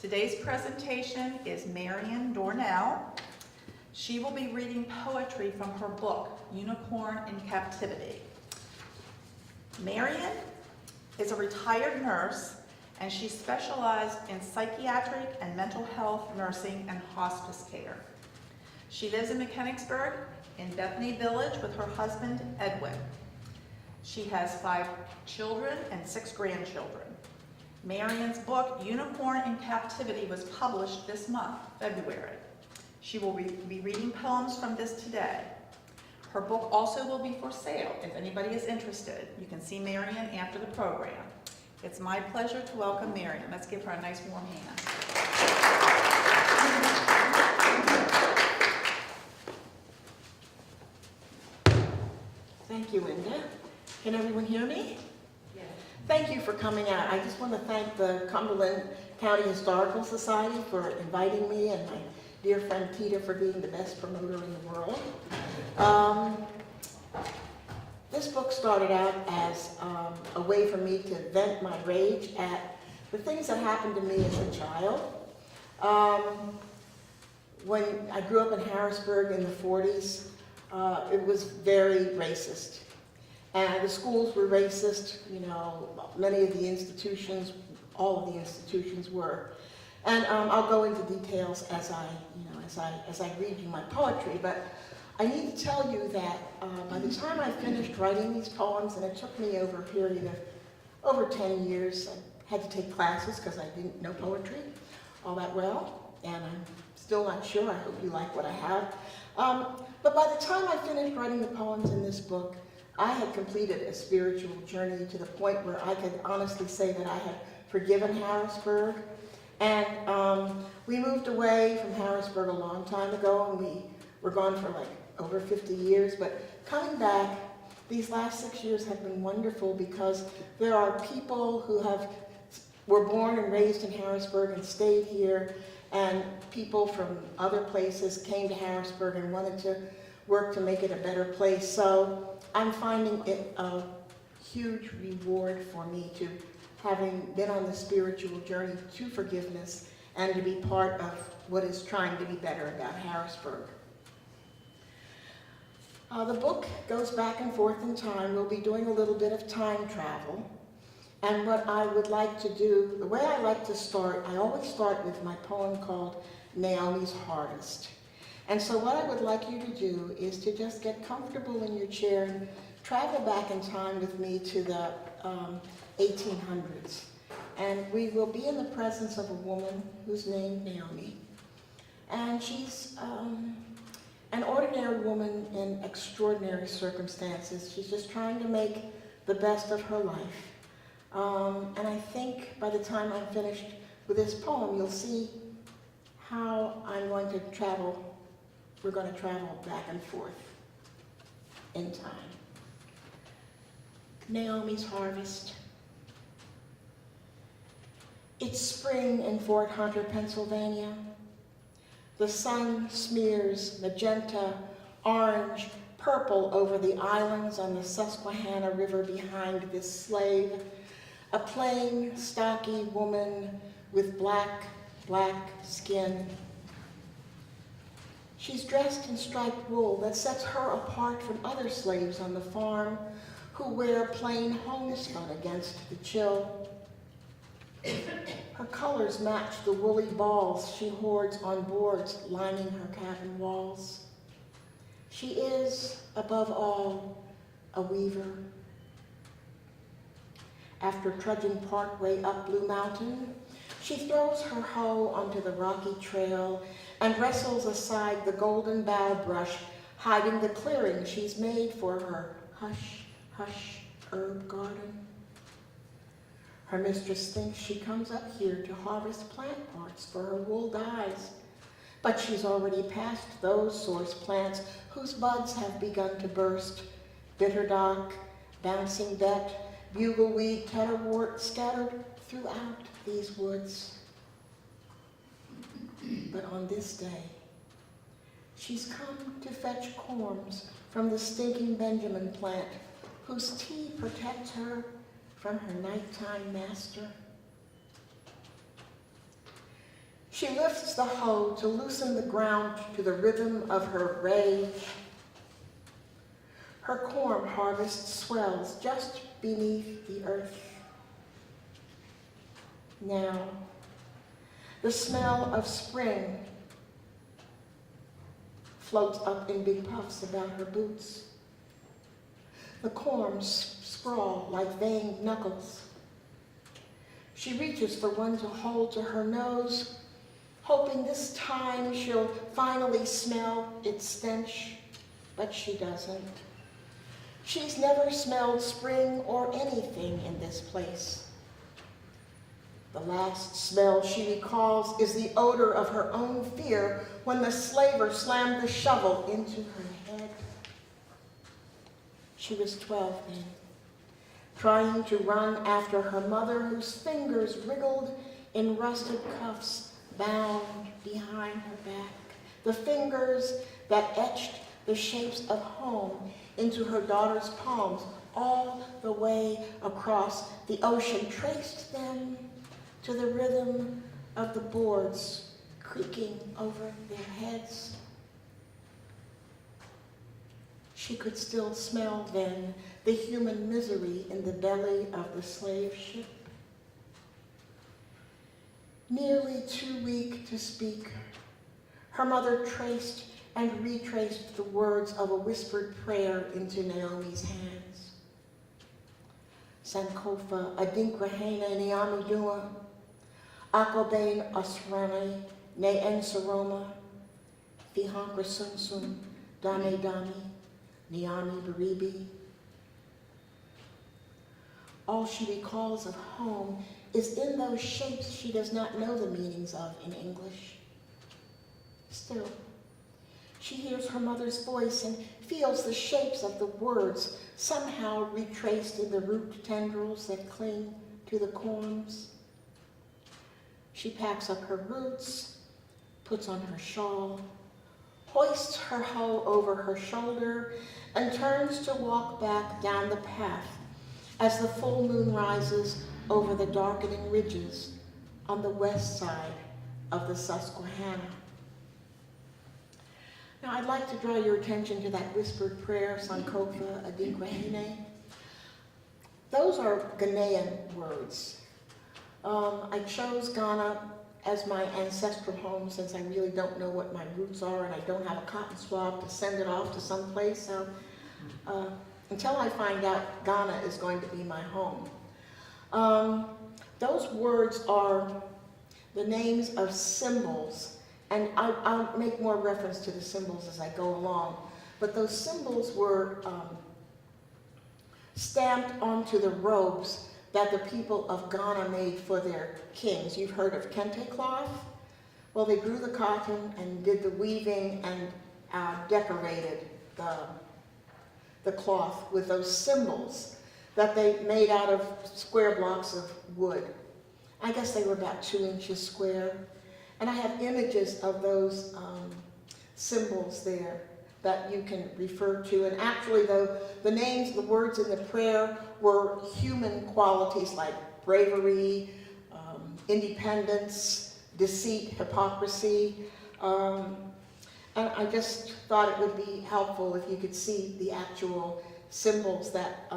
Today's presentation is Marian Dornell. She will be reading poetry from her book, Unicorn in Captivity. Marian is a retired nurse, and she specialized in psychiatric and mental health nursing and hospice care. She lives in Mechanicsburg in Bethany Village with her husband, Edwin. She has 5 children and 6 grandchildren. Marian's book, Unicorn in Captivity, was published this month, February. She will be reading poems from this today. Her book also will be for sale. If anybody is interested, you can see Marian after the program. It's my pleasure to welcome Marian. Let's give her a nice warm hand. Thank you, Linda. Can everyone hear me? Yes. Thank you for coming out. I just want to thank the Cumberland County Historical Society for inviting me, and my dear friend Tita for being the best promoter in the world. This book started out as a way for me to vent my rage at the things that happened to me as a child. When I grew up in Harrisburg in the 40s, it was very racist. And the schools were racist, you know, many of the institutions, all of the institutions were. And I'll go into details as I read you my poetry, but I need to tell you that by the time I finished writing these poems, and it took me over a period of over 10 years, I had to take classes because I didn't know poetry all that well, and I'm still not sure. I hope you like what I have. But by the time I finished writing the poems in this book, I had completed a spiritual journey to the point where I could honestly say that I had forgiven Harrisburg. And we moved away from Harrisburg a long time ago, and we were gone for like over 50 years. But coming back, these last 6 years have been wonderful because there are people who were born and raised in Harrisburg and stayed here, and people from other places came to Harrisburg and wanted to work to make it a better place. So I'm finding it a huge reward for me to having been on the spiritual journey to forgiveness and to be part of what is trying to be better about Harrisburg. The book goes back and forth in time. We'll be doing a little bit of time travel. And what I would like to do, the way I like to start, I always start with my poem called Naomis Harvest. And so what I would like you to do is to just get comfortable in your chair and travel back in time with me to the 1800s. And we will be in the presence of a woman who's named Naomi. And she's an ordinary woman in extraordinary circumstances. She's just trying to make the best of her life. And I think by the time I'm finished with this poem, you'll see how I'm going to travel. We're going to travel back and forth in time. Naomi's Harvest. It's spring in Fort Hunter, Pennsylvania. The sun smears magenta, orange, purple over the islands on the Susquehanna River behind this slave, a plain, stocky woman with black skin. She's dressed in striped wool that sets her apart from other slaves on the farm who wear plain homespun against the chill. Her colors match the woolly balls she hoards on boards lining her cabin walls. She is, above all, a weaver. After trudging partway up Blue Mountain, she throws her hoe onto the rocky trail and wrestles aside the golden bough brush, hiding the clearing she's made for her hush herb garden. Her mistress thinks she comes up here to harvest plant parts for her wool dyes, but she's already passed those source plants whose buds have begun to burst. Bitterdock, bouncing bet, bugleweed, tetterwort scattered throughout these woods. But on this day, she's come to fetch corms from the stinking Benjamin plant, whose tea protects her from her nighttime master. She lifts the hoe to loosen the ground to the rhythm of her rage. Her corn harvest swells just beneath the earth. Now, the smell of spring floats up in big puffs about her boots. The corns sprawl like veined knuckles. She reaches for one to hold to her nose, hoping this time she'll finally smell its stench, but she doesn't. She's never smelled spring or anything in this place. The last smell she recalls is the odor of her own fear when the slaver slammed the shovel into her head. She was 12 then, trying to run after her mother, whose fingers wriggled in rusted cuffs bound behind her back, the fingers that etched the shapes of home into her daughter's palms all the way across the ocean, traced them to the rhythm of the boards creaking over their heads. She could still smell then the human misery in the belly of the slave ship. Nearly too weak to speak, her mother traced and retraced the words of a whispered prayer into Naomi's hands. Sankofa adinkrahena niamidua, akobain asrani ne ensaroma, fihankra sunsum dame dami, niami baribi. All she recalls of home is in those shapes she does not know the meanings of in English. Still, she hears her mother's voice and feels the shapes of the words somehow retraced in the root tendrils that cling to the corns. She packs up her roots, puts on her shawl, hoists her hoe over her shoulder, and turns to walk back down the path as the full moon rises over the darkening ridges on the west side of the Susquehanna. Now, I'd like to draw your attention to that whispered prayer, Sankofa Adinkrahene. Those are Ghanaian words. I chose Ghana as my ancestral home since I really don't know what my roots are and I don't have a cotton swab to send it off to someplace. So until I find out, Ghana is going to be my home. Those words are the names of symbols, and I'll make more reference to the symbols as I go along. But those symbols were stamped onto the robes that the people of Ghana made for their kings. You've heard of kente cloth? Well, they grew the cotton and did the weaving and decorated the cloth with those symbols that they made out of square blocks of wood. I guess they were about 2 inches square. And I have images of those symbols there that you can refer to. And actually, though, the names, the words in the prayer were human qualities like bravery, independence, deceit, hypocrisy. And I just thought it would be helpful if you could see the actual symbols that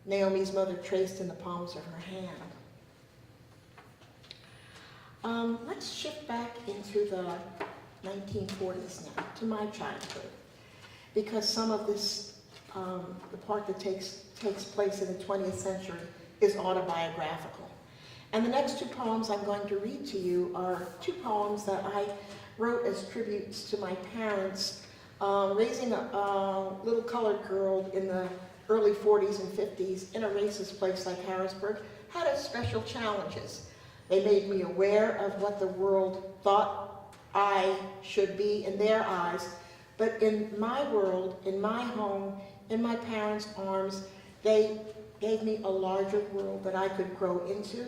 Naomi's mother traced in the palms of her hand. Let's shift back into the 1940s now, to my childhood, because some of this, the part that takes place in the 20th century is autobiographical. And the next 2 poems I'm going to read to you are 2 poems that I wrote as tributes to my parents, raising a little colored girl in the early 40s and 50s in a racist place like Harrisburg, had its special challenges. They made me aware of what the world thought I should be in their eyes, but in my world, in my home, in my parents' arms, they gave me a larger world that I could grow into,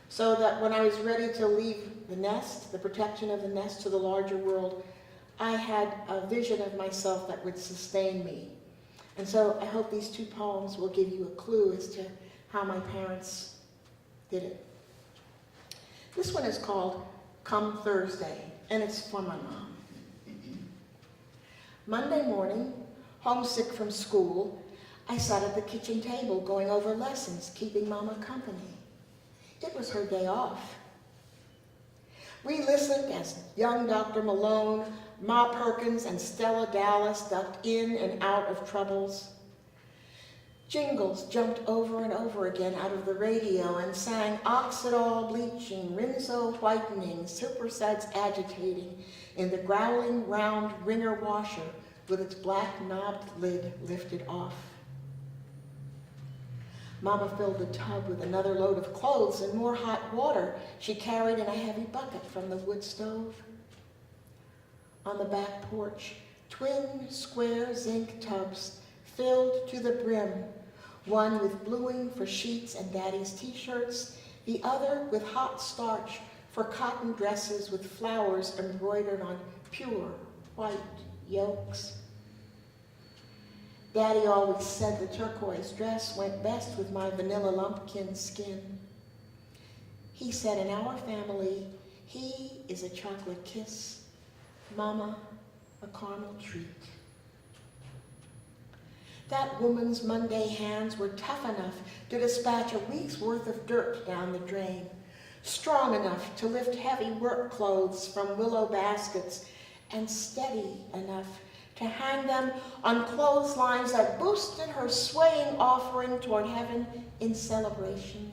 so that when I was ready to leave the nest, the protection of the nest, to the larger world, I had a vision of myself that would sustain me. And so I hope these 2 poems will give you a clue as to how my parents did it. This one is called come Thursday, and it's for my mom. Monday morning, homesick from school, I sat at the kitchen table going over lessons, keeping Mama company. It was her day off. We listened as young Dr. Malone, Ma Perkins, and Stella Dallas ducked in and out of troubles. Jingles jumped over and over again out of the radio and sang Oxidol bleaching, Rinso whitening, supersuds agitating in the growling round wringer washer with its black knobbed lid lifted off. Mama filled the tub with another load of clothes and more hot water she carried in a heavy bucket from the wood stove. On the back porch, twin square zinc tubs filled to the brim, one with bluing for sheets and Daddy's t-shirts, the other with hot starch for cotton dresses with flowers embroidered on pure white yolks. Daddy always said the turquoise dress went best with my vanilla lumpkin skin. He said in our family, he is a chocolate kiss, Mama, a caramel treat. That woman's Monday hands were tough enough to dispatch a week's worth of dirt down the drain, strong enough to lift heavy work clothes from willow baskets, and steady enough to hang them on clotheslines that boosted her swaying offering toward heaven in celebration.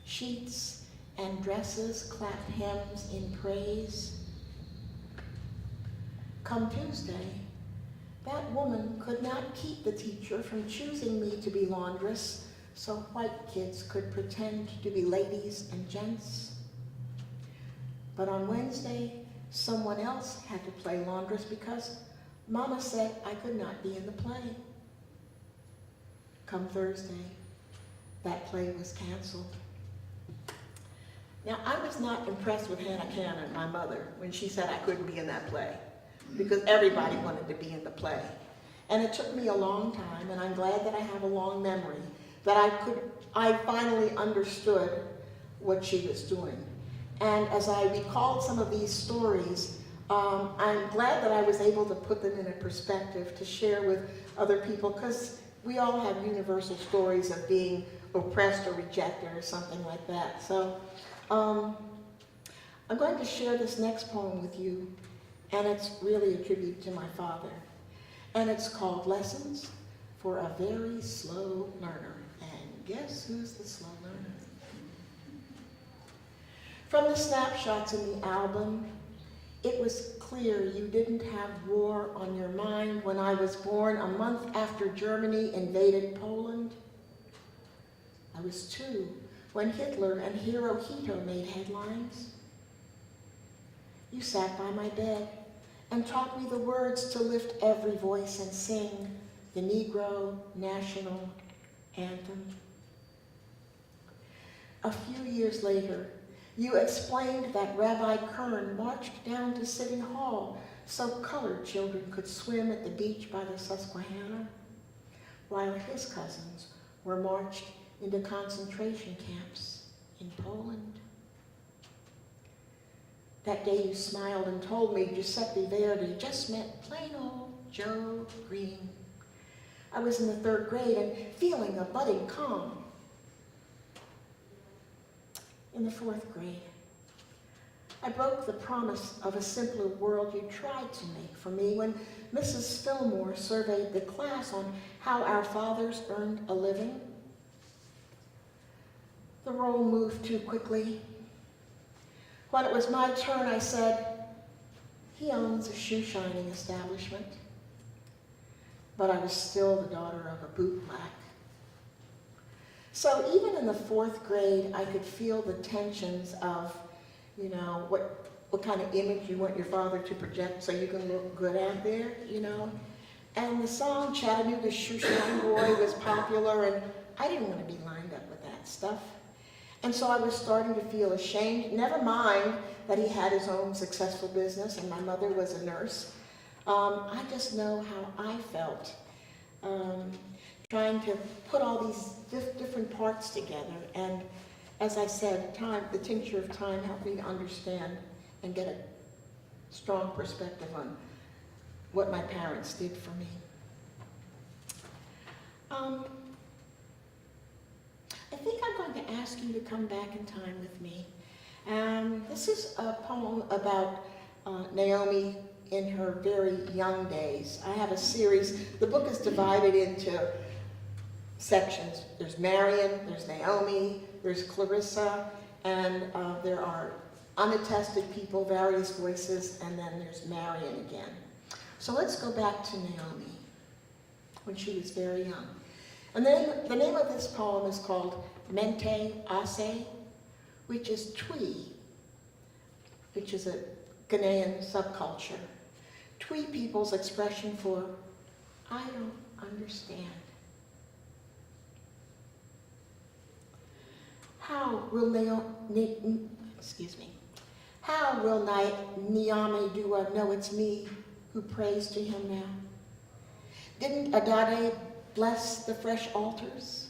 Sheets and dresses clapped hymns in praise. Come Tuesday, that woman could not keep the teacher from choosing me to be laundress so white kids could pretend to be ladies and gents. But on Wednesday, someone else had to play laundress because Mama said I could not be in the play. Come Thursday, that play was canceled. Now, I was not impressed with Hannah Cannon, my mother, when she said I couldn't be in that play, because everybody wanted to be in the play. And it took me a long time, and I'm glad that I have a long memory, that I finally understood what she was doing. And as I recalled some of these stories, I'm glad that I was able to put them in a perspective to share with other people, because we all have universal stories of being oppressed or rejected or something like that. So I'm going to share this next poem with you, and it's really a tribute to my father. And it's called Lessons for a Very Slow Learner. And guess who's the slow learner? From the snapshots in the album, it was clear you didn't have war on your mind when I was born a month after Germany invaded Poland. I was 2 when Hitler and Hirohito made headlines. You sat by my bed and taught me the words to lift every voice and sing the Negro National Anthem. A few years later, you explained that Rabbi Kern marched down to City Hall so colored children could swim at the beach by the Susquehanna, while his cousins were marched into concentration camps in Poland. That day you smiled and told me Giuseppe Verdi just meant plain old Joe Green. I was in the 3rd grade and feeling a budding calm. In the 4th grade, I broke the promise of a simpler world you tried to make for me when Mrs. Fillmore surveyed the class on how our fathers earned a living. The roll moved too quickly. When it was my turn, I said, he owns a shoe-shining establishment. But I was still the daughter of a bootblack. So even in the 4th grade, I could feel the tensions of, what kind of image you want your father to project so you can look good out there, And the song Chattanooga's Shoeshine Boy was popular, and I didn't want to be lined up with that stuff. And so I was starting to feel ashamed, never mind that he had his own successful business and my mother was a nurse. I just know how I felt, trying to put all these different parts together. And as I said, time, the tincture of time helped me to understand and get a strong perspective on what my parents did for me. I think I'm going to ask you to come back in time with me. This is a poem about Naomi in her very young days. I have a series. The book is divided into sections. There's Marian, there's Naomi, there's Clarissa, and there are unattested people, various voices, and then there's Marian again. So let's go back to Naomi when she was very young. And then the name of this poem is called Mente Ase, which is Twi, which is a Ghanaian subculture. Twi people's expression for, I don't understand. How will Niame Dua know it's me who prays to him now? Didn't Adade bless the fresh altars?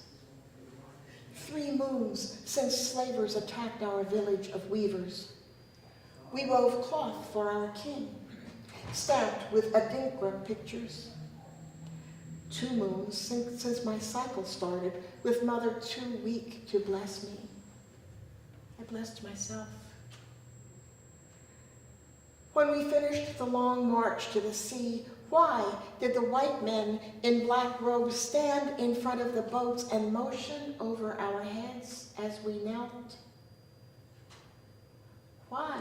3 moons since slavers attacked our village of weavers. We wove cloth for our king, stamped with Adinkra pictures. 2 moons since my cycle started, with mother too weak to bless me. I blessed myself. When we finished the long march to the sea, why did the white men in black robes stand in front of the boats and motion over our heads as we knelt? Why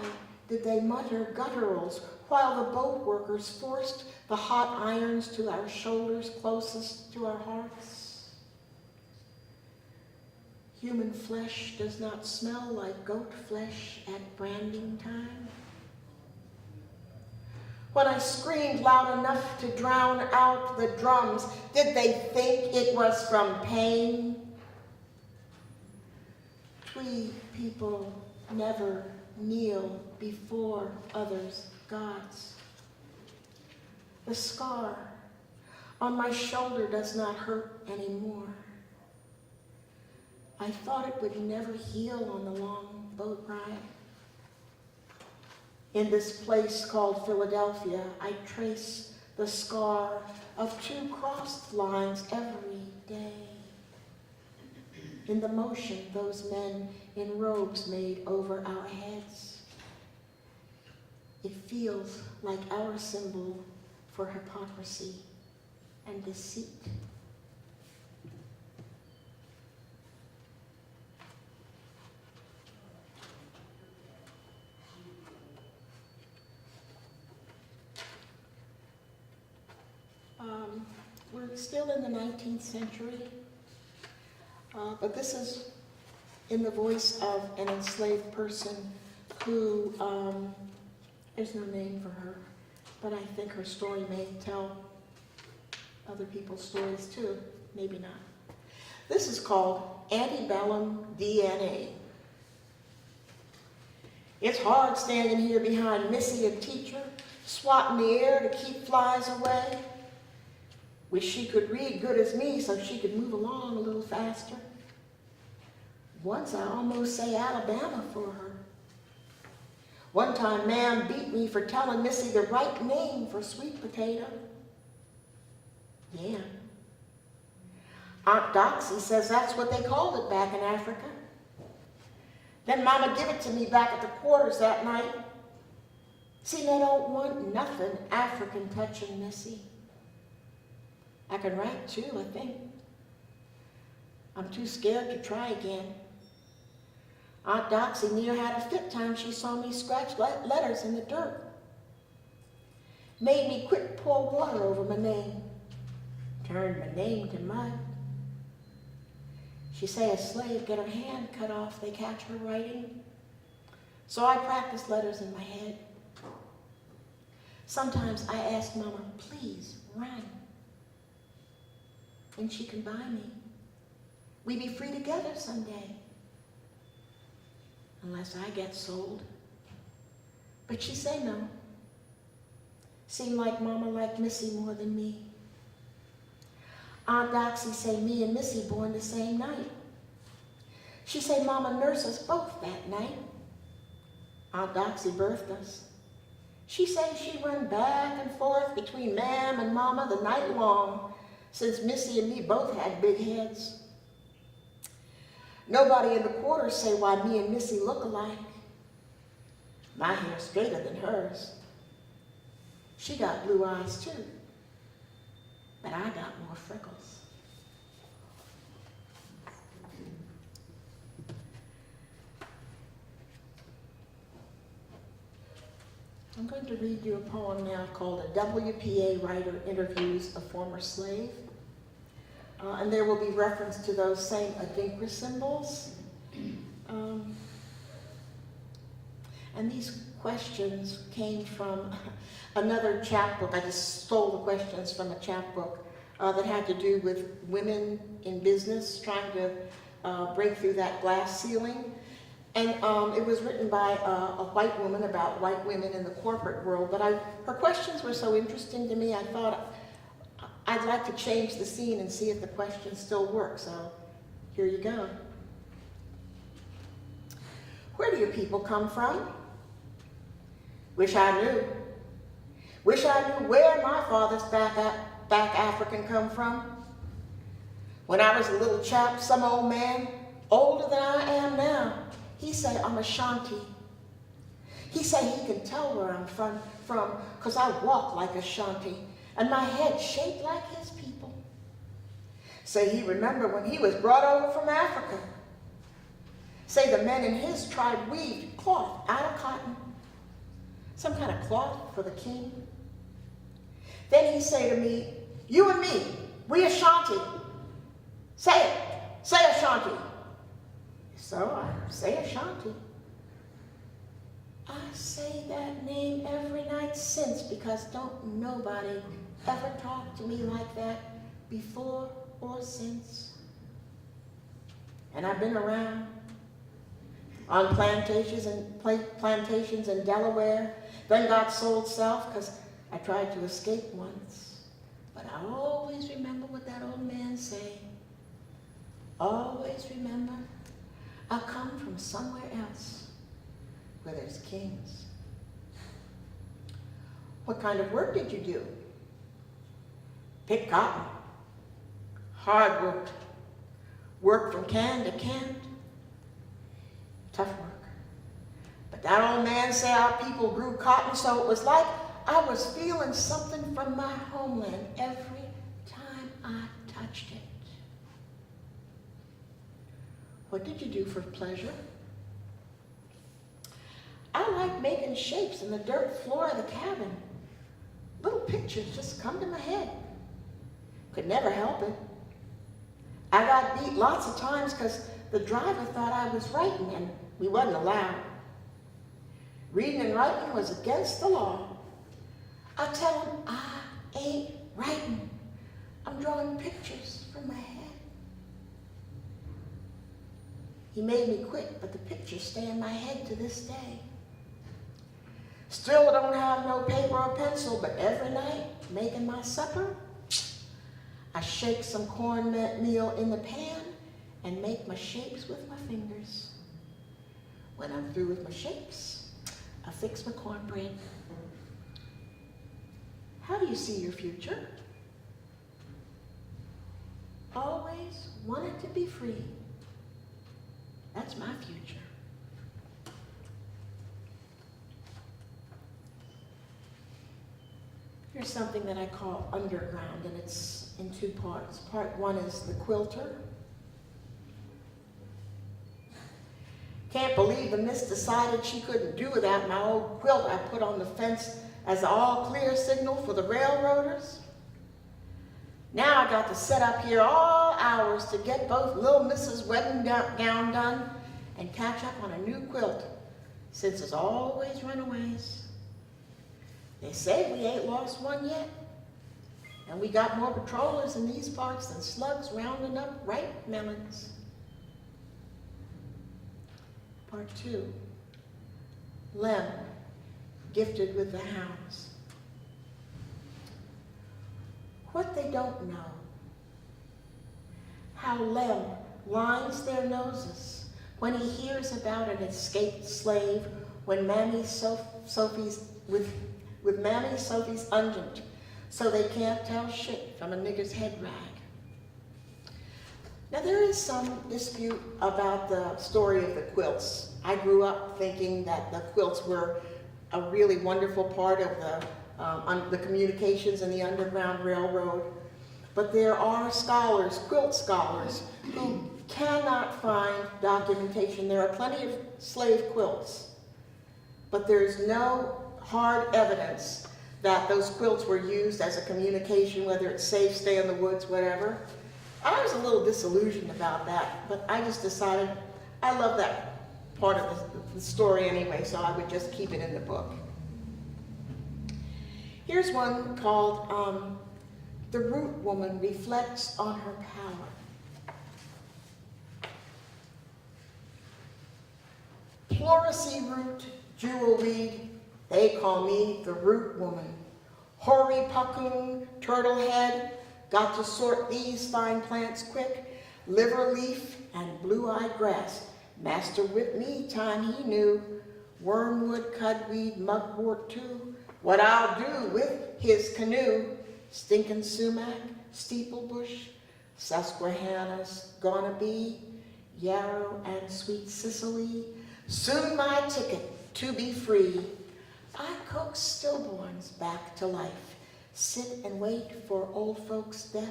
did they mutter gutturals while the boat workers forced the hot irons to our shoulders closest to our hearts? Human flesh does not smell like goat flesh at branding time. When I screamed loud enough to drown out the drums, did they think it was from pain? Twi people never kneel before others' gods. The scar on my shoulder does not hurt anymore. I thought it would never heal on the long boat ride. In this place called Philadelphia, I trace the scar of 2 crossed lines every day. In the motion those men in robes made over our heads. It feels like our symbol for hypocrisy and deceit. We're still in the 19th century, but this is in the voice of an enslaved person who, there's no name for her, but I think her story may tell other people's stories too, maybe not. This is called Antebellum DNA. It's hard standing here behind Missy, a teacher, swatting the air to keep flies away. Wish she could read good as me so she could move along a little faster. Once I almost say Alabama for her. One time, Ma'am beat me for telling Missy the right name for sweet potato. Yeah. Aunt Doxy says that's what they called it back in Africa. Then Mama give it to me back at the quarters that night. See, they don't want nothing African touching Missy. I can write too, I think. I'm too scared to try again. Aunt Doxy near had a fit time she saw me scratch letters in the dirt. Made me quick pour water over my name. Turned my name to mud. She say a slave get her hand cut off, they catch her writing. So I practice letters in my head. Sometimes I ask Mama, please run. And she can buy me. We be free together someday. Unless I get sold. But she say no. Seem like Mama liked Missy more than me. Aunt Doxy say me and Missy born the same night. She say Mama nursed us both that night. Aunt Doxy birthed us. She say she run back and forth between Mam and Mama the night long, since Missy and me both had big heads. Nobody in the quarters say why me and Missy look alike. My hair's straighter than hers. She got blue eyes too, but I got more freckles. I'm going to read you a poem now called A WPA Writer Interviews a Former Slave. And there will be reference to those same Adinkra symbols. And these questions came from another chapbook. I just stole the questions from a chapbook that had to do with women in business trying to break through that glass ceiling. And it was written by a white woman about white women in the corporate world. But her questions were so interesting to me, I thought I'd like to change the scene and see if the questions still work. So here you go. Where do your people come from? Wish I knew. Wish I knew where my father's back African come from. When I was a little chap, some old man, older than I am now, he say I'm a Shanti. He say he can tell where I'm from because I walk like a Shanti and my head shaped like his people. Say he remember when he was brought over from Africa. Say the men in his tribe weaved cloth out of cotton, some kind of cloth for the king. Then he say to me, you and me, we Ashanti. Say it, say Ashanti. So I say Ashanti. I say that name every night since because don't nobody ever talk to me like that before or since. And I've been around on plantations in Delaware, then got sold south because I tried to escape once. But I always remember what that old man say. Always remember, I come from somewhere else where there's kings. What kind of work did you do? Pick cotton. Hard worked. Work from can to can. Tough work. But that old man said our people grew cotton, so it was like I was feeling something from my homeland every time I touched it. What did you do for pleasure? I like making shapes in the dirt floor of the cabin. Little pictures just come to my head. Could never help it. I got beat lots of times because the driver thought I was writing and we wasn't allowed. Reading and writing was against the law. I tell him I ain't writing. I'm drawing pictures from my head. He made me quit, but the pictures stay in my head to this day. Still, I don't have no paper or pencil, but every night, making my supper, I shake some cornmeal in the pan and make my shapes with my fingers. When I'm through with my shapes, I fix my cornbread. How do you see your future? Always wanted to be free. That's my future. Here's something that I call underground, and it's in two parts. Part one is the quilter. Can't believe the miss decided she couldn't do without my old quilt I put on the fence as the all-clear signal for the railroaders. Now I got to sit up here all hours to get both little Mrs. wedding gown done and catch up on a new quilt, since it's always runaways. They say we ain't lost one yet, and we got more patrollers in these parts than slugs rounding up ripe melons. Part two, Lem, gifted with the hounds. What they don't know, how Lem lines their noses when he hears about an escaped slave, when Mammy Sophie's with Mammy Sophie's ungent, so they can't tell shit from a nigger's head rag. Now there is some dispute about the story of the quilts. I grew up thinking that the quilts were a really wonderful part of the communications in the Underground Railroad. But there are scholars, quilt scholars, who cannot find documentation. There are plenty of slave quilts, but there's no hard evidence that those quilts were used as a communication, whether it's safe, stay in the woods, whatever. I was a little disillusioned about that, but I just decided I love that part of the story anyway, so I would just keep it in the book. Here's one called The Root Woman Reflects on Her Power. Pleurisy root, jewel weed, they call me the root woman. Hoary puccoon, turtle head, got to sort these fine plants quick. Liver leaf and blue-eyed grass, master whipped me time he knew. Wormwood, cudweed, mugwort too, what I'll do with his canoe. Stinkin' sumac, steeplebush, Susquehanna's gonna be, yarrow and sweet Sicily, soon my ticket to be free. I coax stillborns back to life, sit and wait for old folks' death.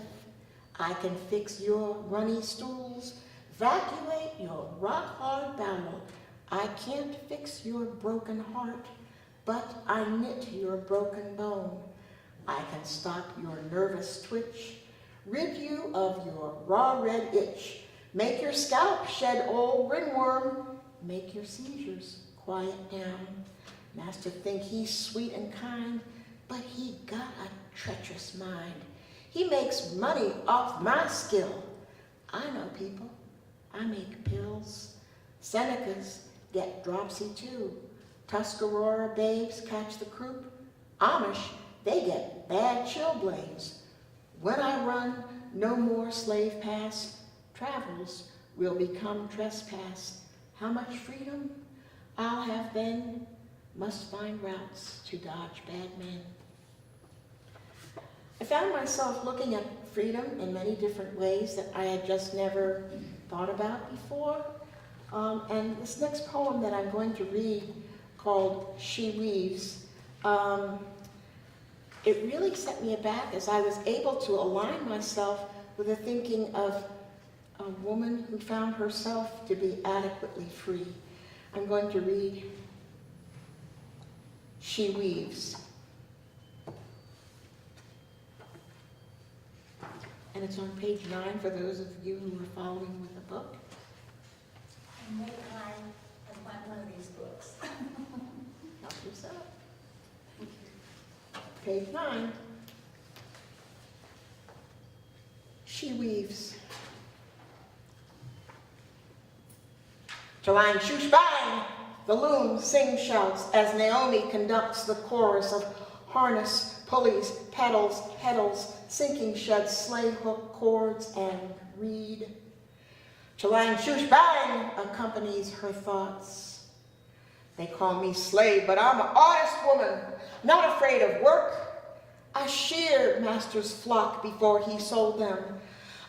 I can fix your runny stools, evacuate your rock-hard bowel. I can't fix your broken heart, but I knit your broken bone. I can stop your nervous twitch, rid you of your raw red itch, make your scalp shed old ringworm, make your seizures quiet down. Master think he's sweet and kind, but he got a treacherous mind. He makes money off my skill. I know people, I make pills. Senecas get dropsy too. Tuscarora babes catch the croup. Amish, they get bad chilblains. When I run, no more slave pass. Travels will become trespass. How much freedom I'll have then, must find routes to dodge bad men. I found myself looking at freedom in many different ways that I had just never thought about before. And this next poem that I'm going to read, called She Weaves, it really set me aback as I was able to align myself with the thinking of a woman who found herself to be adequately free. I'm going to read She Weaves. And it's on page 9 for those of you who are following with the book. And maybe I have bought one of these books. Help yourself. Page 9. She Weaves. Jalang shoosh bang! The loom sing shouts as Naomi conducts the chorus of harness, pulleys, pedals, heddles, sinking sheds, sleigh hook, cords, and reed. Chalang shoosh bang accompanies her thoughts. They call me slave, but I'm an honest woman, not afraid of work. I sheared master's flock before he sold them.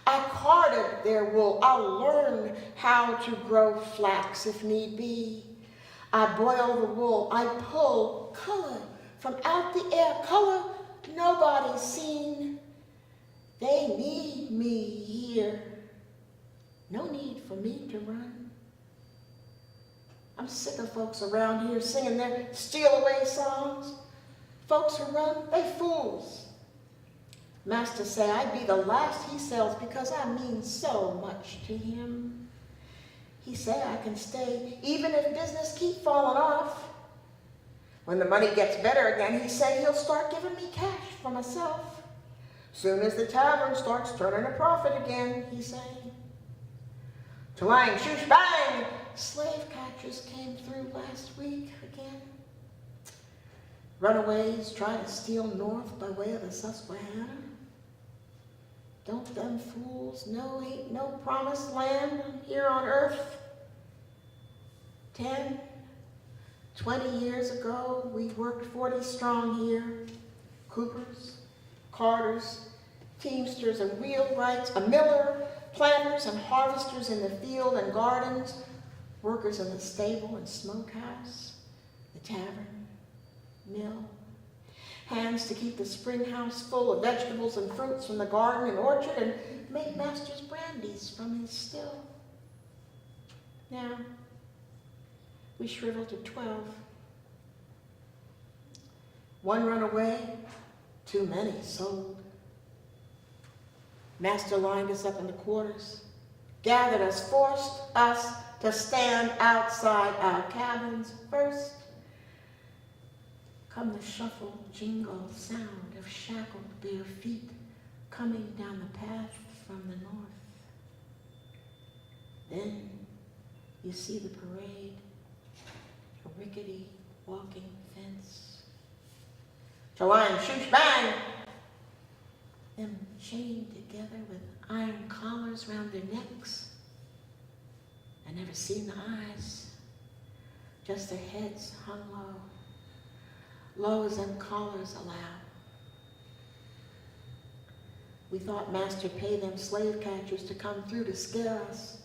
I carded their wool. I'll learn how to grow flax if need be. I boil the wool. I pull color from out the air. Color nobody's seen. They need me here. No need for me to run. I'm sick of folks around here singing their steal-away songs. Folks who run, they fools. Master say I'd be the last he sells because I mean so much to him. He say I can stay even if business keep falling off. When the money gets better again, he say he'll start giving me cash for myself. Soon as the tavern starts turning a profit again, he say. Twang, shoosh, bang! Slave catchers came through last week again. Runaways try to steal north by way of the Susquehanna. Don't them fools know ain't no promised land here on earth? 10, 20 years ago, we worked 40 strong here. Coopers, carters, teamsters and wheelwrights, a miller, planters and harvesters in the field and gardens, workers in the stable and smokehouse, the tavern, mill, hands to keep the spring house full of vegetables and fruits from the garden and orchard and make master's brandies from his still. Now, we shriveled to 12. One run away, too many sold. Master lined us up in the quarters, gathered us, forced us to stand outside our cabins first. Come the shuffle, jingle, sound of shackled bare feet coming down the path from the north. Then you see the parade, a rickety walking fence. Chaline, shoosh, bang! Them chained together with iron collars round their necks. I never seen the eyes, just their heads hung low, low as them collars allow. We thought Master paid them slave catchers to come through to scare us.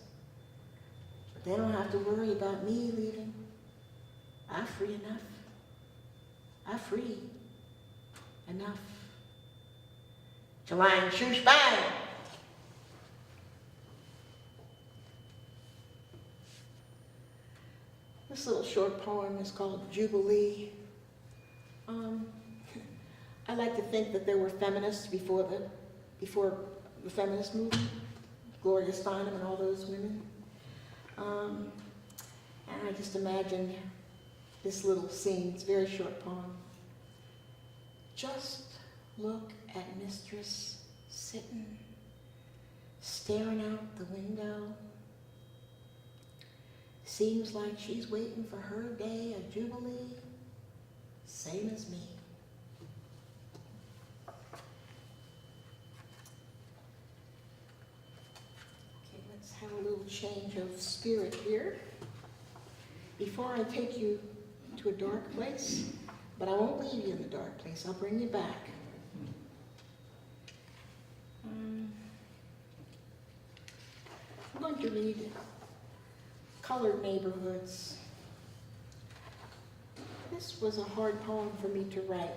But they don't have to worry about me leaving. I'm free enough. I'm free enough. Chaline, shoosh, bang! This little short poem is called Jubilee. I like to think that there were feminists before the feminist movement, Gloria Steinem and all those women. And I just imagined this little scene. It's a very short poem. Just look at Mistress sitting, staring out the window. Seems like she's waiting for her day of jubilee, same as me. Okay, let's have a little change of spirit here. Before I take you to a dark place, but I won't leave you in the dark place, I'll bring you back. I'm going to read Colored Neighborhoods. This was a hard poem for me to write.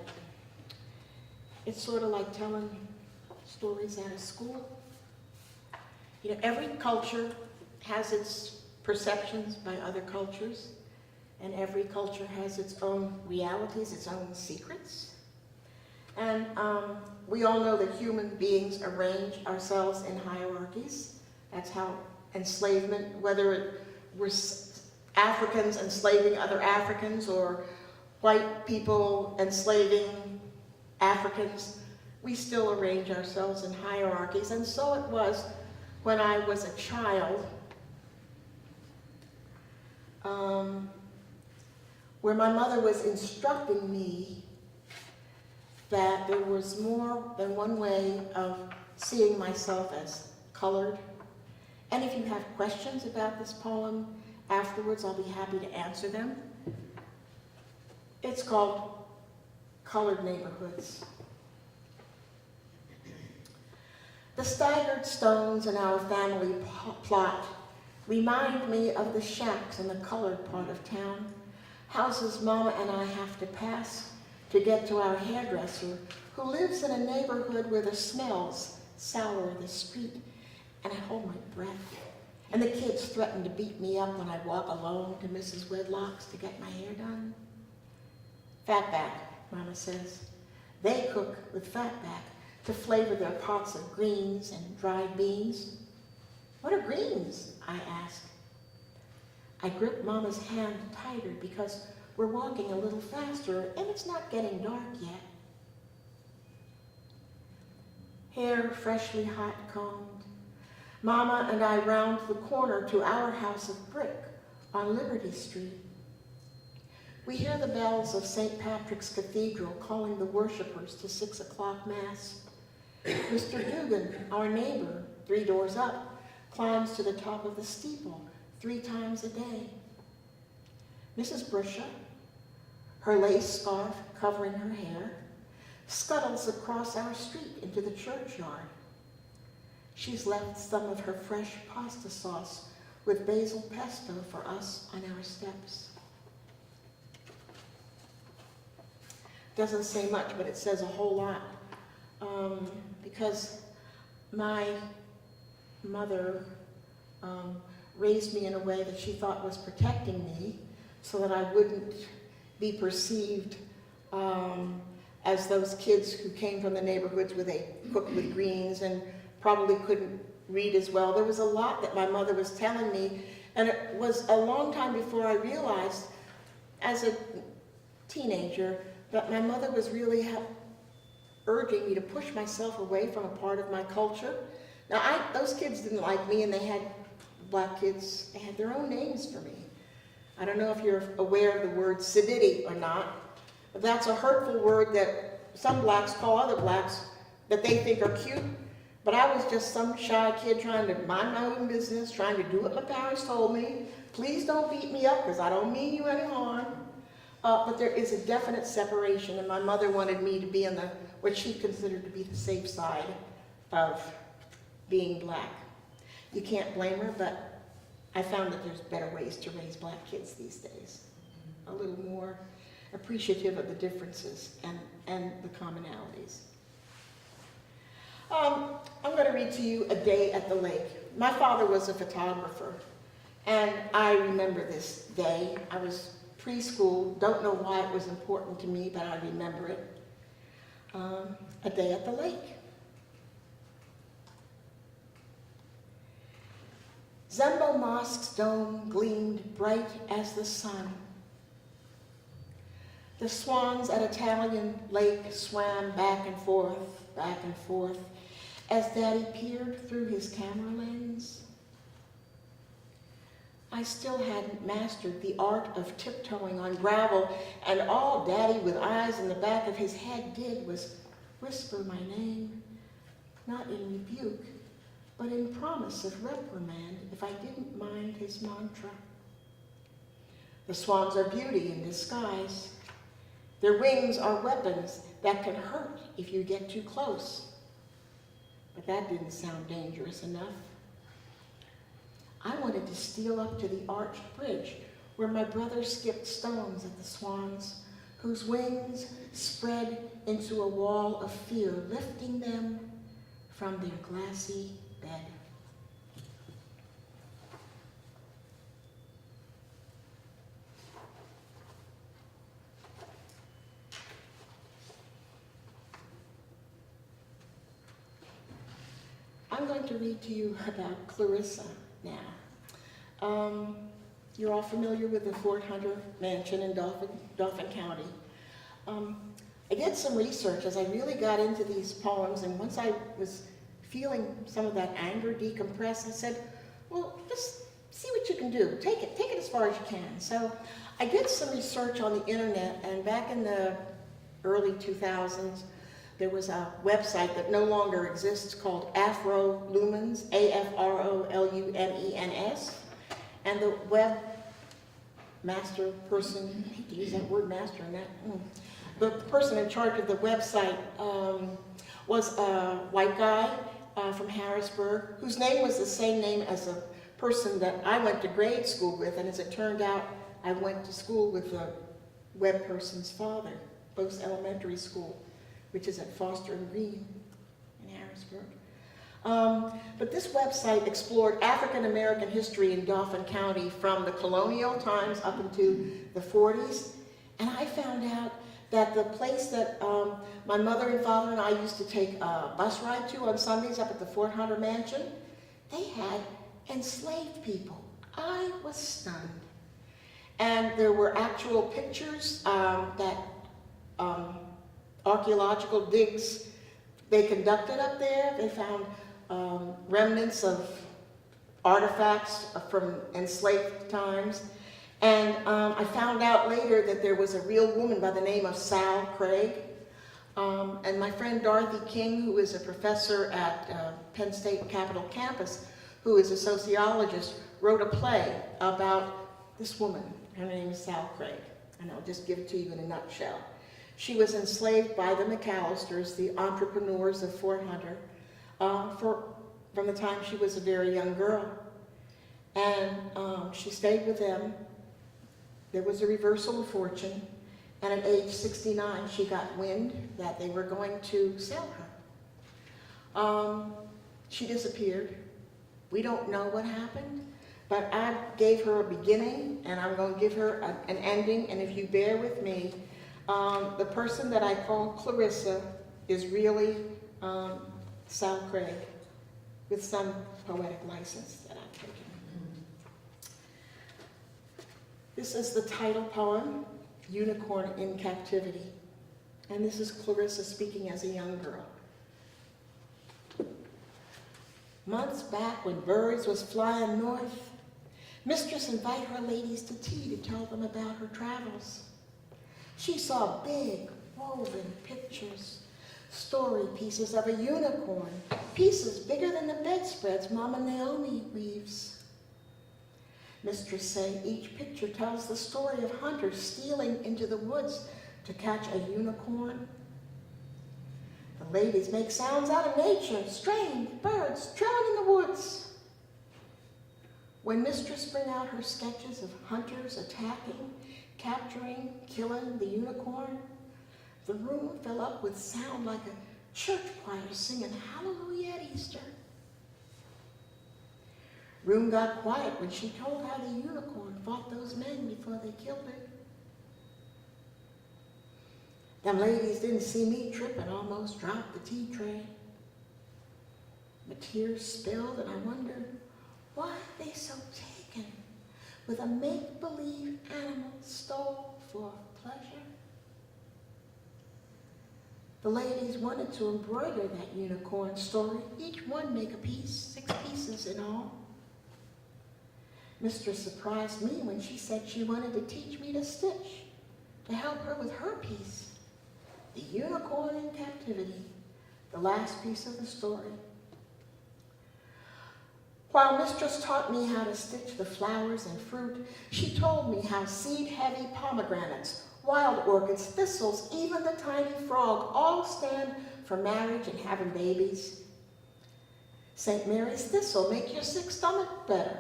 It's sort of like telling stories out of school. You know, every culture has its perceptions by other cultures, and every culture has its own realities, its own secrets. And we all know that human beings arrange ourselves in hierarchies. That's how enslavement, whether it was Africans enslaving other Africans or white people enslaving Africans, we still arrange ourselves in hierarchies. And so it was when I was a child, where my mother was instructing me that there was more than one way of seeing myself as colored. And if you have questions about this poem afterwards, I'll be happy to answer them. It's called Colored Neighborhoods. The staggered stones in our family plot remind me of the shacks in the colored part of town, houses Mama and I have to pass to get to our hairdresser, who lives in a neighborhood where the smells sour the street, and I hold my breath. And the kids threaten to beat me up when I walk alone to Mrs. Wedlock's to get my hair done. Fatback, Mama says. They cook with fatback to flavor their pots of greens and dried beans. What are greens? I ask. I grip Mama's hand tighter because we're walking a little faster and it's not getting dark yet. Hair freshly hot combed. Mama and I round the corner to our house of brick on Liberty Street. We hear the bells of St. Patrick's Cathedral calling the worshipers to 6 o'clock Mass. Mr. Dugan, our neighbor, 3 doors up, climbs to the top of the steeple 3 times a day. Mrs. Brusha, her lace scarf covering her hair, scuttles across our street into the churchyard. She's left some of her fresh pasta sauce with basil pesto for us on our steps. Doesn't say much, but it says a whole lot. Because my mother raised me in a way that she thought was protecting me so that I wouldn't be perceived as those kids who came from the neighborhoods where they cooked with greens and probably couldn't read as well. There was a lot that my mother was telling me, and it was a long time before I realized as a teenager that my mother was really urging me to push myself away from a part of my culture. Now, those kids didn't like me, and they had black kids, they had their own names for me. I don't know if you're aware of the word sedity or not, but that's a hurtful word that some blacks call other blacks that they think are cute. But I was just some shy kid trying to mind my own business, trying to do what my parents told me. Please don't beat me up because I don't mean you any harm. But there is a definite separation, and my mother wanted me to be on what she considered to be the safe side of being black. You can't blame her, but I found that there's better ways to raise black kids these days. A little more appreciative of the differences and the commonalities. I'm going to read to you A Day at the Lake. My father was a photographer, and I remember this day. I was preschool, don't know why it was important to me, but I remember it. A Day at the Lake. Zembo Mosque's dome gleamed bright as the sun. The swans at Italian Lake swam back and forth, as Daddy peered through his camera lens. I still hadn't mastered the art of tiptoeing on gravel, and all Daddy, with eyes in the back of his head, did was whisper my name, not in rebuke, but in promise of reprimand if I didn't mind his mantra. The swans are beauty in disguise. Their wings are weapons that can hurt if you get too close. But that didn't sound dangerous enough. I wanted to steal up to the arched bridge where my brother skipped stones at the swans, whose wings spread into a wall of fear, lifting them from their glassy bed. I'm going to read to you about Clarissa now. You're all familiar with the Fort Hunter Mansion in Dauphin County. I did some research as I really got into these poems, and once I was feeling some of that anger decompress, I said, well, just see what you can do. Take it as far as you can. So I did some research on the internet, and back in the early 2000s, there was a website that no longer exists called Afro Lumens, AFROLUMENS, and the web master person, I hate to use that word master in that, the person in charge of the website was a white guy from Harrisburg, whose name was the same name as a person that I went to grade school with, and as it turned out, I went to school with the web person's father, Post Elementary School, which is at Foster and Green in Harrisburg. But this website explored African American history in Dauphin County from the colonial times up into the 40s. And I found out that the place that my mother and father and I used to take a bus ride to on Sundays up at the Fort Hunter Mansion, they had enslaved people. I was stunned. And there were actual pictures that archaeological digs they conducted up there. They found remnants of artifacts from enslaved times. And I found out later that there was a real woman by the name of Sal Craig. And my friend Dorothy King, who is a professor at Penn State Capitol Campus, who is a sociologist, wrote a play about this woman. Her name is Sal Craig, and I'll just give it to you in a nutshell. She was enslaved by the McAllisters, the entrepreneurs of Fort Hunter, from the time she was a very young girl. And she stayed with them. There was a reversal of fortune, and at age 69, she got wind that they were going to sell her. She disappeared. We don't know what happened, but I gave her a beginning, and I'm going to give her an ending, and if you bear with me, the person that I call Clarissa is really Sal Craig, with some poetic license that I've taken. This is the title poem, Unicorn in Captivity, and this is Clarissa speaking as a young girl. Months back when birds was flying north, mistress invite her ladies to tea to tell them about her travels. She saw big woven pictures, story pieces of a unicorn, pieces bigger than the bedspreads Mama Naomi weaves. Mistress say each picture tells the story of hunters stealing into the woods to catch a unicorn. The ladies make sounds out of nature, strange birds trilling in the woods. When mistress bring out her sketches of hunters attacking, capturing, killing the unicorn, the room fill up with sound like a church choir singing Hallelujah at Easter. Room got quiet when she told how the unicorn fought those men before they killed her. Them ladies didn't see me trip and almost dropped the tea tray. My tears spilled and I wondered why they so taken with a make-believe animal stole for pleasure. The ladies wanted to embroider that unicorn story, each one make a piece, 6 pieces in all. Mistress surprised me when she said she wanted to teach me to stitch, to help her with her piece, the unicorn in captivity, the last piece of the story. While mistress taught me how to stitch the flowers and fruit, she told me how seed-heavy pomegranates, wild orchids, thistles, even the tiny frog, all stand for marriage and having babies. St. Mary's thistle make your sick stomach better.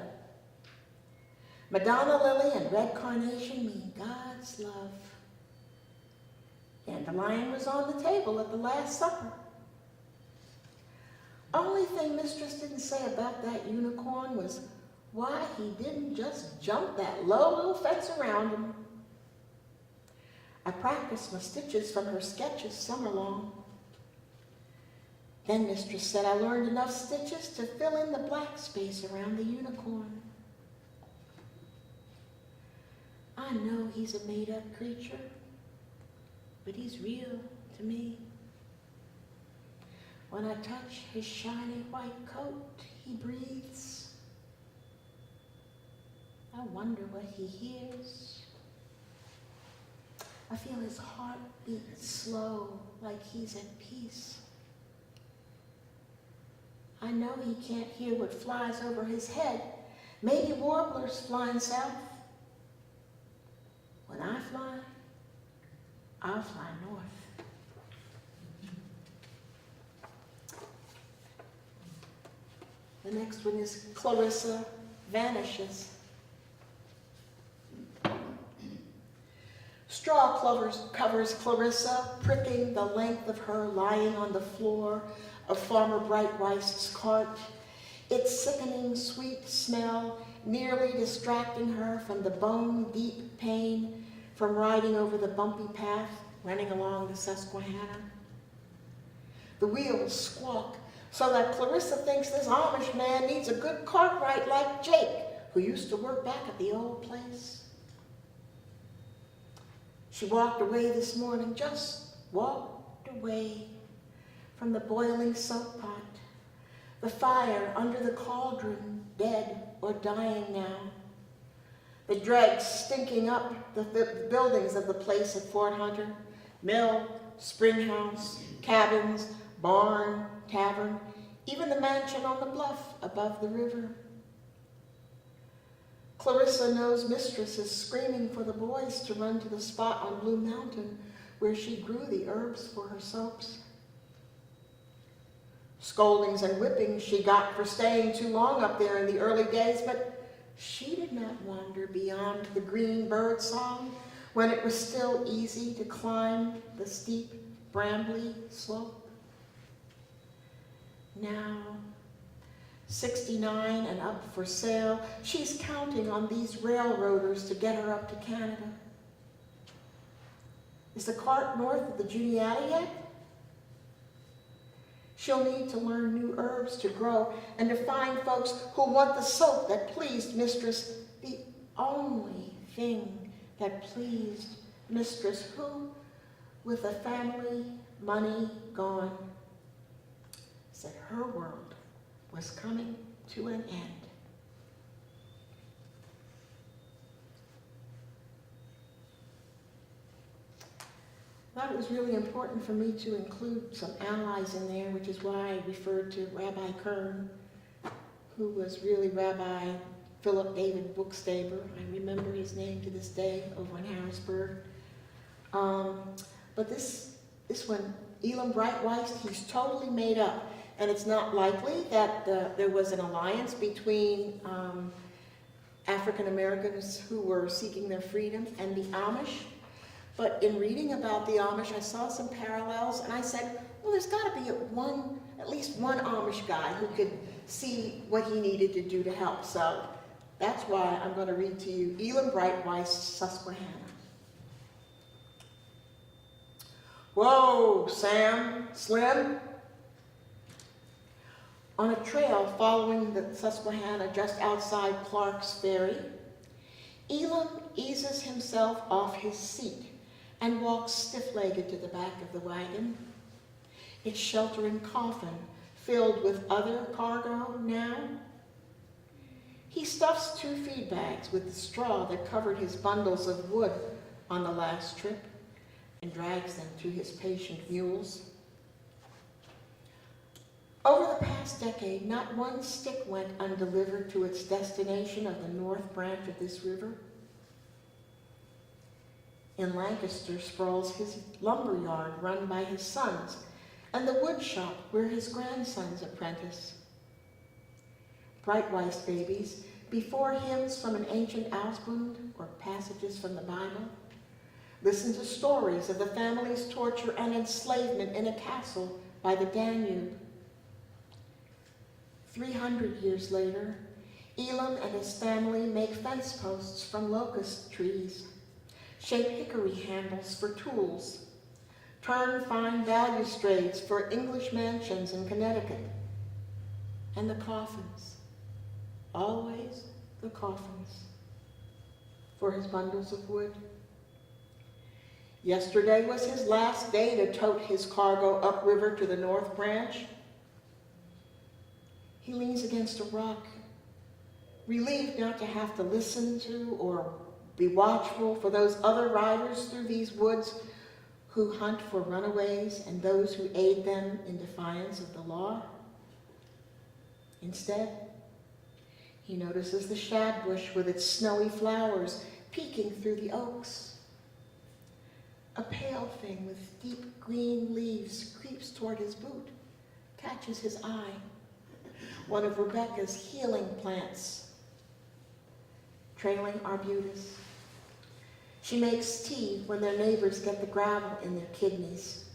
Madonna lily and red carnation mean God's love. Dandelion was on the table at the Last Supper. Only thing mistress didn't say about that unicorn was why he didn't just jump that low little fence around him. I practiced my stitches from her sketches summer long. Then mistress said I learned enough stitches to fill in the black space around the unicorn. I know he's a made-up creature, but he's real to me. When I touch his shiny white coat, he breathes. I wonder what he hears. I feel his heart beat slow, like he's at peace. I know he can't hear what flies over his head. Maybe warblers flying south. When I fly, I'll fly north. The next one is Clarissa, Vanishes. Straw covers Clarissa, pricking the length of her lying on the floor of Farmer Brightweiß's cart, its sickening sweet smell nearly distracting her from the bone-deep pain from riding over the bumpy path running along the Susquehanna. The wheels squawk so that Clarissa thinks this Amish man needs a good cartwright like Jake, who used to work back at the old place. She walked away this morning, just walked away from the boiling soap pot, the fire under the cauldron, dead or dying now, the dregs stinking up the buildings of the place at Fort Hunter, mill, springhouse, cabins, barn, tavern, even the mansion on the bluff above the river. Clarissa knows Mistress is screaming for the boys to run to the spot on Blue Mountain where she grew the herbs for her soaps. Scoldings and whippings she got for staying too long up there in the early days, but she did not wander beyond the green bird song when it was still easy to climb the steep, brambly slope. Now, 69 and up for sale, she's counting on these railroaders to get her up to Canada. Is the cart north of the Juniata yet? She'll need to learn new herbs to grow and to find folks who want the soap that pleased Mistress, the only thing that pleased Mistress, who, with the family money gone, said her world was coming to an end. I thought it was really important for me to include some allies in there, which is why I referred to Rabbi Kern, who was really Rabbi Philip David Bookstaber. I remember his name to this day over in Harrisburg. But this one, Elam Breitweist, he's totally made up. And it's not likely that there was an alliance between African Americans who were seeking their freedom and the Amish. But in reading about the Amish, I saw some parallels, and I said, well, there's got to be at least one Amish guy who could see what he needed to do to help. So that's why I'm going to read to you Elam Breitweist's Susquehanna. Whoa, Sam, Slim. On a trail following the Susquehanna just outside Clark's Ferry, Elam eases himself off his seat and walks stiff-legged to the back of the wagon. Its sheltering coffin filled with other cargo now. He stuffs 2 feed bags with the straw that covered his bundles of wood on the last trip and drags them to his patient mules. Over the past decade, not one stick went undelivered to its destination of the north branch of this river. In Lancaster sprawls his lumber yard run by his sons, and the wood shop where his grandsons apprentice. Breitweist babies, before hymns from an ancient Ausbund or passages from the Bible, listen to stories of the family's torture and enslavement in a castle by the Danube. 300 years later, Elam and his family make fence posts from locust trees, shape hickory handles for tools, turn fine balustrades for English mansions in Connecticut, and the coffins, always the coffins, for his bundles of wood. Yesterday was his last day to tote his cargo upriver to the North Branch. He leans against a rock, relieved not to have to listen to or be watchful for those other riders through these woods who hunt for runaways and those who aid them in defiance of the law. Instead, he notices the shad bush with its snowy flowers peeking through the oaks. A pale thing with deep green leaves creeps toward his boot, catches his eye. One of Rebecca's healing plants, trailing arbutus. She makes tea when their neighbors get the gravel in their kidneys.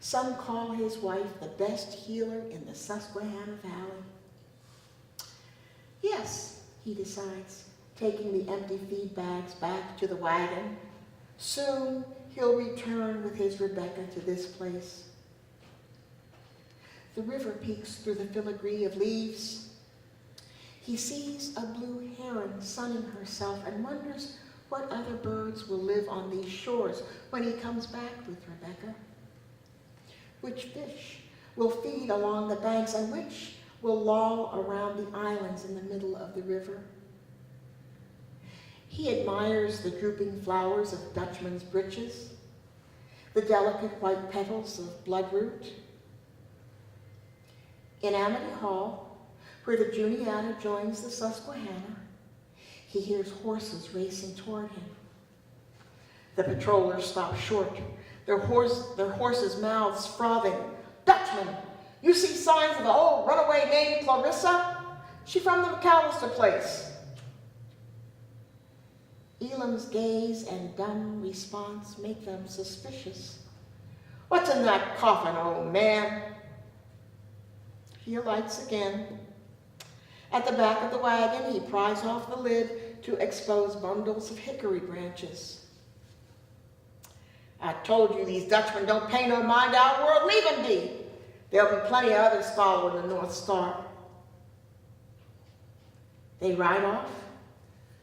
Some call his wife the best healer in the Susquehanna Valley. Yes, he decides, taking the empty feed bags back to the wagon. Soon he'll return with his Rebecca to this place. The river peeks through the filigree of leaves. He sees a blue heron sunning herself and wonders what other birds will live on these shores when he comes back with Rebecca. Which fish will feed along the banks and which will loll around the islands in the middle of the river. He admires the drooping flowers of Dutchman's breeches, the delicate white petals of bloodroot. In Amity Hall, where the Juniata joins the Susquehanna, he hears horses racing toward him. The patrollers stop short, their horses' mouths frothing. "Dutchman, you see signs of an old runaway named Clarissa? She from the McAllister place." Elam's gaze and dumb response make them suspicious. "What's in that coffin, old man?" He alights again. At the back of the wagon, he pries off the lid to expose bundles of hickory branches. "I told you these Dutchmen don't pay no mind to our world. Leave 'em be. There'll be plenty of others following the North Star." They ride off,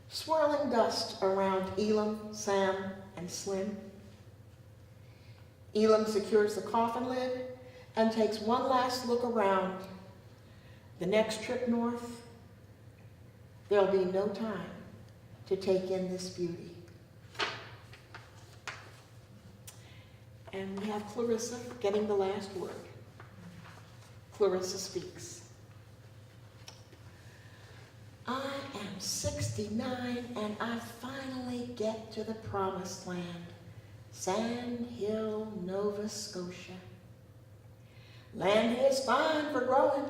swirling dust around Elam, Sam, and Slim. Elam secures the coffin lid and takes one last look around. The next trip north, there'll be no time to take in this beauty. And we have Clarissa getting the last word. Clarissa speaks. "I am 69 and I finally get to the promised land, Sand Hill, Nova Scotia. Land here is fine for growing.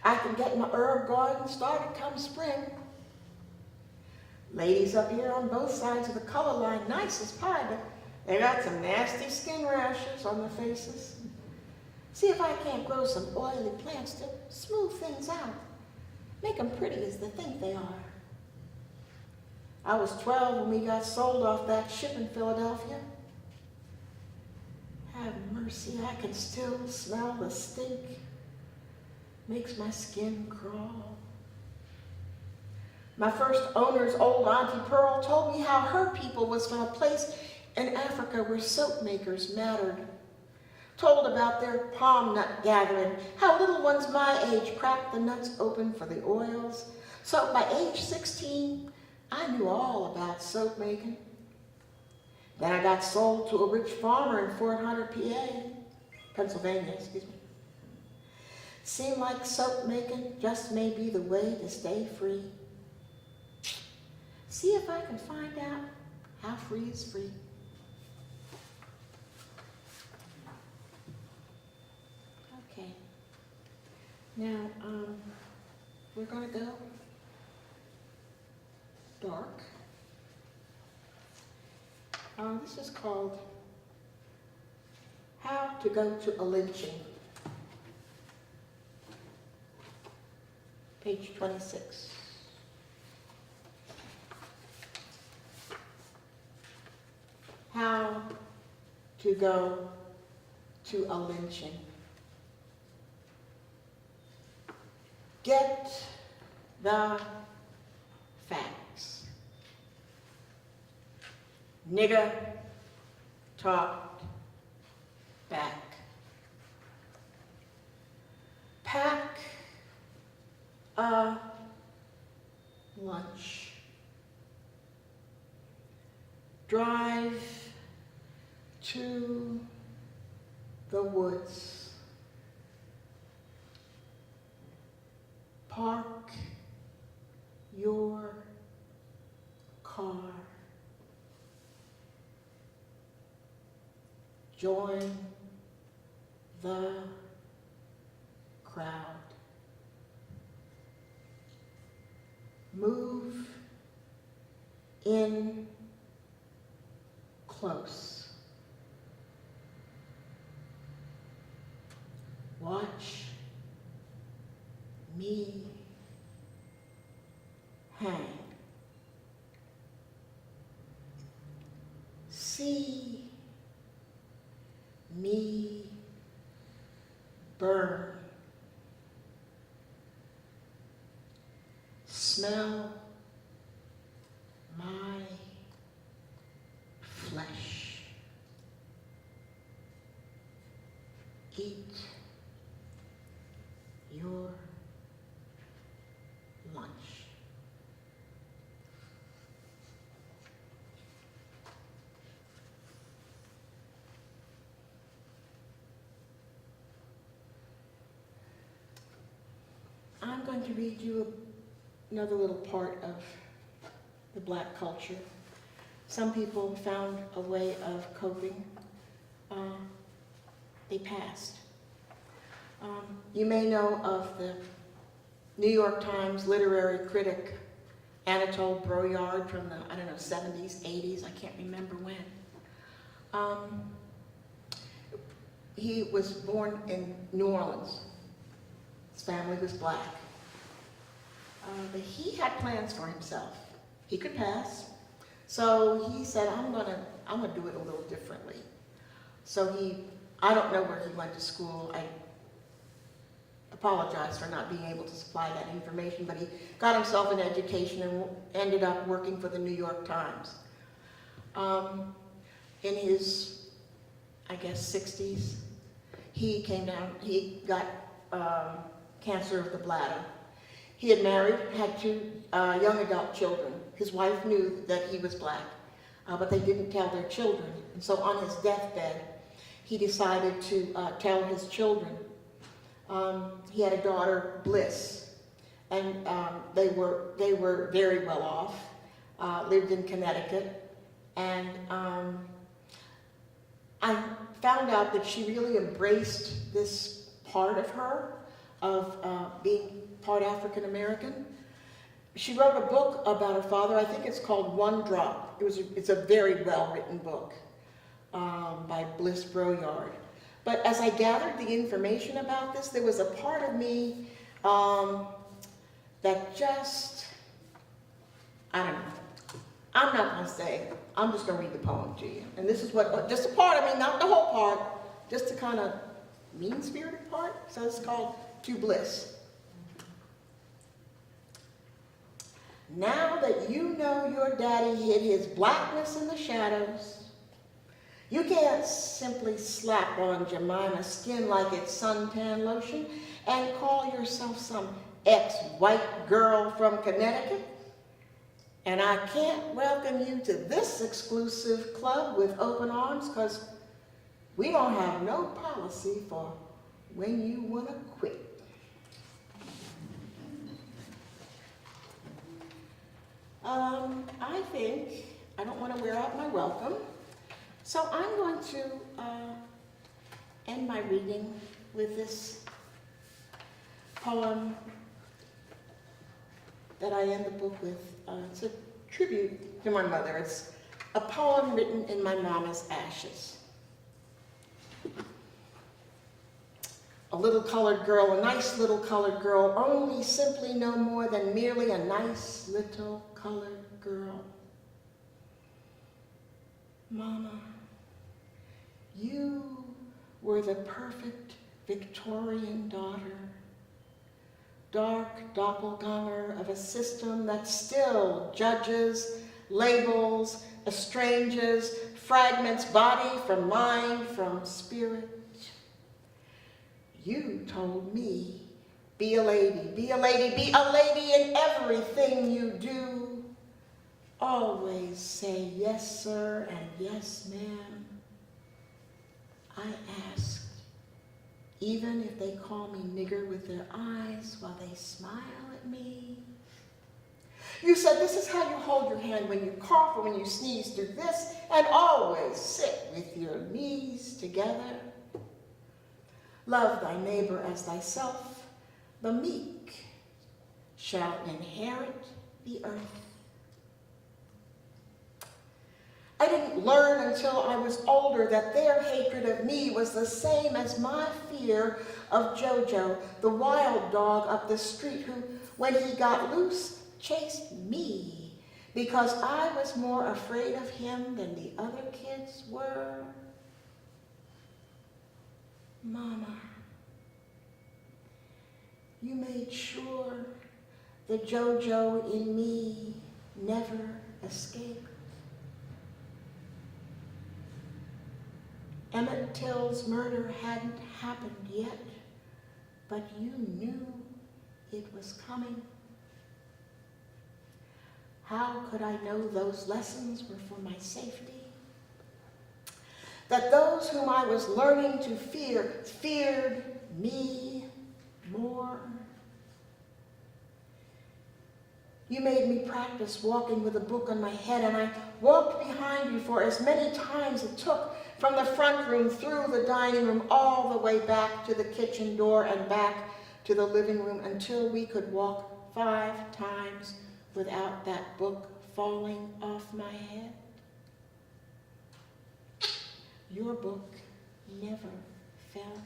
I can get my herb garden started come spring. Ladies up here on both sides of the color line, nice as pie, but they got some nasty skin rashes on their faces. See if I can't grow some oily plants to smooth things out, make them pretty as they think they are. I was 12 when we got sold off that ship in Philadelphia. Have mercy, I can still smell the stink. Makes my skin crawl. My first owner's old Auntie Pearl told me how her people was from a place in Africa where soap makers mattered. Told about their palm nut gathering, how little ones my age cracked the nuts open for the oils. So by age 16, I knew all about soap making. Then I got sold to a rich farmer in Fort Hunter, Pennsylvania. Seemed like soap making just may be the way to stay free. See if I can find out how free is free." Okay. Now, we're gonna go dark. This is called How to Go to a Lynching. Page 26. How to go to a lynching. Get the facts. Nigger talked back. Pack a lunch. Drive to the woods. Park your car. Join the crowd. Move in close. Watch me hang. See me burn. Smell my flesh. Eat your lunch. I'm going to read you another little part of the Black culture. Some people found a way of coping. They passed. You may know of the New York Times literary critic Anatole Broyard from the, 70s, 80s, I can't remember when. He was born in New Orleans. His family was Black. But he had plans for himself. He could pass. So he said, I'm gonna do it a little differently. So I don't know where he went to school. I apologize for not being able to supply that information, but he got himself an education and ended up working for the New York Times. In his, 60s, he got cancer of the bladder. He had married, had 2 young adult children. His wife knew that he was Black, but they didn't tell their children. And so on his deathbed, he decided to tell his children. He had a daughter, Bliss, and they were very well off, lived in Connecticut, and I found out that she really embraced this part of her, of being part African American. She wrote a book about her father. I think it's called One Drop. It's a very well-written book by Bliss Broyard. But as I gathered the information about this, there was a part of me that just, I don't know. I'm not going to say, I'm just going to read the poem to you. And this is what, just a part, not the whole part, just the kind of mean-spirited part. So it's called To Bliss. Now that you know your daddy hid his blackness in the shadows, you can't simply slap on Jemima's skin like it's suntan lotion and call yourself some ex-white girl from Connecticut. And I can't welcome you to this exclusive club with open arms because we don't have no policy for when you want to quit. I think I don't want to wear out my welcome, so I'm going to end my reading with this poem that I end the book with. It's a tribute to my mother. It's a poem written in my mama's ashes. A little colored girl, a nice little colored girl, only simply no more than merely a nice little colored girl. Mama, you were the perfect Victorian daughter, dark doppelganger of a system that still judges, labels, estranges, fragments body from mind, from spirit. You told me, be a lady, be a lady, be a lady in everything you do. Always say yes, sir, and yes, ma'am. I asked, even if they call me nigger with their eyes while they smile at me. You said this is how you hold your hand when you cough or when you sneeze, do this, and always sit with your knees together. Love thy neighbor as thyself, the meek shall inherit the earth. I didn't learn until I was older that their hatred of me was the same as my fear of Jojo, the wild dog up the street who, when he got loose, chased me because I was more afraid of him than the other kids were. Mama, you made sure the Jojo in me never escaped. Emmett Till's murder hadn't happened yet, but you knew it was coming. How could I know those lessons were for my safety? That those whom I was learning to fear feared me more? You made me practice walking with a book on my head, and I walked behind you for as many times it took, from the front room, through the dining room, all the way back to the kitchen door and back to the living room, until we could walk 5 times without that book falling off my head. Your book never fell.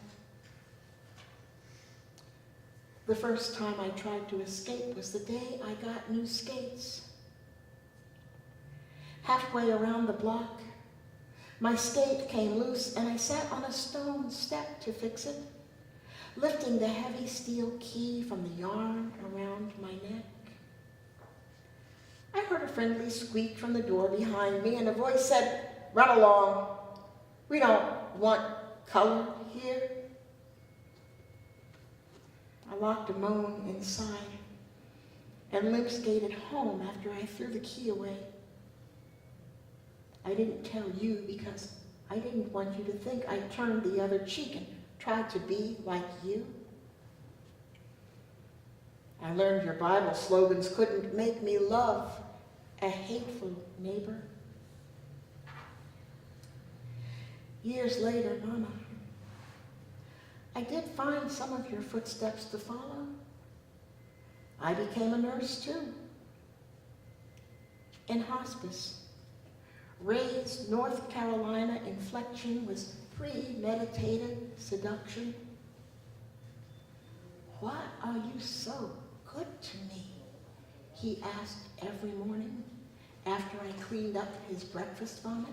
The first time I tried to escape was the day I got new skates. Halfway around the block, my skate came loose and I sat on a stone step to fix it, lifting the heavy steel key from the yarn around my neck. I heard a friendly squeak from the door behind me, and a voice said, "Run along. We don't want color here." I locked a moan inside and limp skated home after I threw the key away. I didn't tell you because I didn't want you to think I turned the other cheek and tried to be like you. I learned your Bible slogans couldn't make me love a hateful neighbor. Years later, Mama, I did find some of your footsteps to follow. I became a nurse too, in hospice. Ray's North Carolina inflection was premeditated seduction. "Why are you so good to me?" he asked every morning after I cleaned up his breakfast vomit.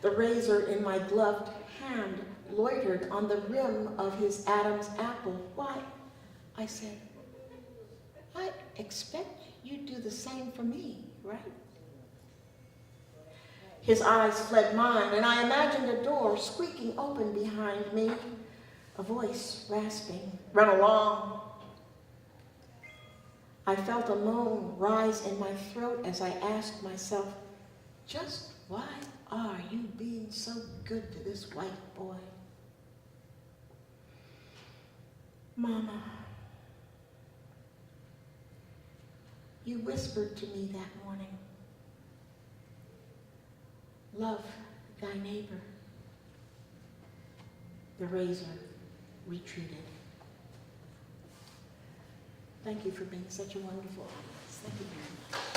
The razor in my gloved hand loitered on the rim of his Adam's apple. "Why?" I said. "I expect you'd do the same for me, right?" His eyes fled mine, and I imagined a door squeaking open behind me, a voice rasping, "Run along." I felt a moan rise in my throat as I asked myself, just why are you being so good to this white boy? Mama, you whispered to me that morning, "Love thy neighbor." The razor retreated. Thank you for being such a wonderful audience. Thank you very much.